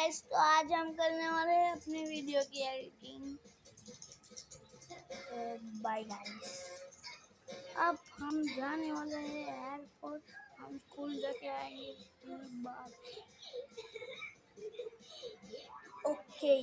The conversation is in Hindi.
गाइस, तो आज हम करने वाले हैं अपनी वीडियो की एडिटिंग। तो बाय गाइस, अब हम जाने वाले हैं एयरपोर्ट। हम स्कूल जाके आएंगे फिर बात। ओके।